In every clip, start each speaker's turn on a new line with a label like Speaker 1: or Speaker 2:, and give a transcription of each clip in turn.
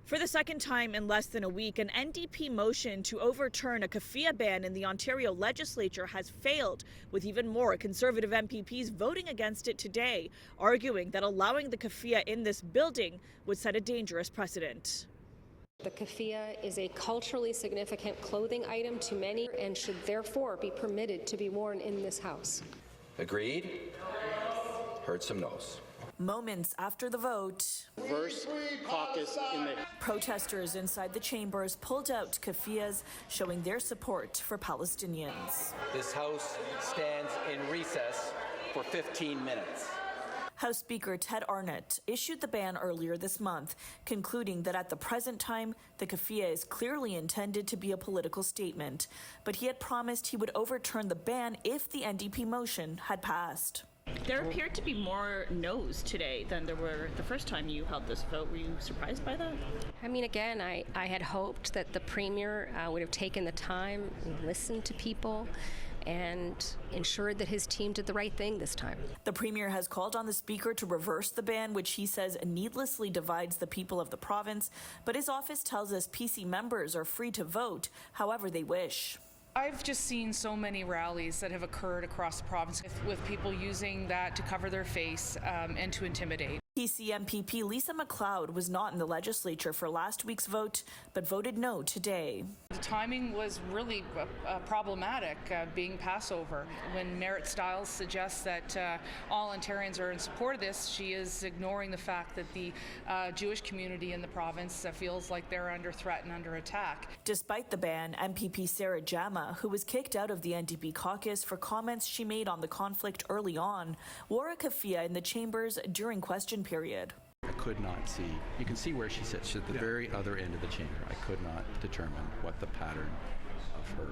Speaker 1: For the second time in less than a week, an NDP motion to overturn a keffiyeh ban in the Ontario legislature has failed, with even more Conservative MPPs voting against it today, arguing that allowing the keffiyeh in this building would set a dangerous precedent.
Speaker 2: The keffiyeh is a culturally significant clothing item to many and should therefore be permitted to be worn in this House.
Speaker 3: Agreed? Heard some no's.
Speaker 1: Moments after the vote,
Speaker 4: Reverse caucus in the
Speaker 1: protesters inside the chambers pulled out keffiyehs, showing their support for Palestinians.
Speaker 3: This House stands in recess for 15 minutes.
Speaker 1: House Speaker Ted Arnott issued the ban earlier this month, concluding that at the present time, the keffiyeh is clearly intended to be a political statement. But he had promised he would overturn the ban if the NDP motion had passed.
Speaker 5: There appeared to be more no's today than there were the first time you held this vote. Were you surprised by that?
Speaker 2: I mean, again, I had hoped that the Premier would have taken the time and listened to people and ensured that his team did the right thing this time.
Speaker 1: The Premier has called on the Speaker to reverse the ban, which he says needlessly divides the people of the province. But his office tells us PC members are free to vote however they wish.
Speaker 6: I've just seen so many rallies that have occurred across the province with people using that to cover their face and to intimidate.
Speaker 1: PC MPP Lisa MacLeod was not in the legislature for last week's vote, but voted no today.
Speaker 6: The timing was really problematic, being Passover. When Merritt Stiles suggests that all Ontarians are in support of this, she is ignoring the fact that the Jewish community in the province feels like they're under threat and under attack.
Speaker 1: Despite the ban, MPP Sarah Jama, who was kicked out of the NDP caucus for comments she made on the conflict early on, wore a keffiyeh in the chambers during question period.
Speaker 7: I could not see. You can see where she sits. She's at the very other end of the chamber. I could not determine what the pattern of her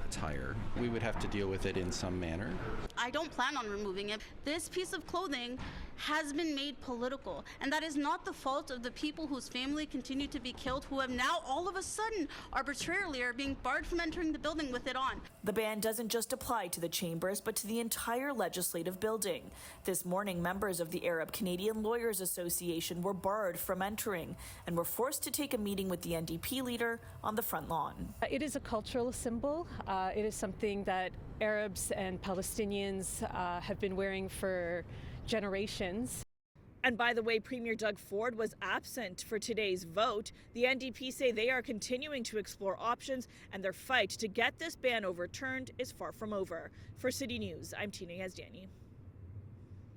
Speaker 7: attire. We would have to deal with it in some manner.
Speaker 8: I don't plan on removing it. This piece of clothing has been made political, and that is not the fault of the people whose family continue to be killed, who have now all of a sudden arbitrarily are being barred from entering the building with it on.
Speaker 1: The ban doesn't just apply to the chambers, but to the entire legislative building. This morning, members of the Arab Canadian Lawyers Association were barred from entering and were forced to take a meeting with the NDP leader on the front lawn.
Speaker 9: It is a cultural symbol. It is something that Arabs and Palestinians have been wearing for generations.
Speaker 1: And by the way, Premier Doug Ford was absent for today's vote. The NDP say they are continuing to explore options, and their fight to get this ban overturned is far from over. For City News, I'm Tina Yazdani.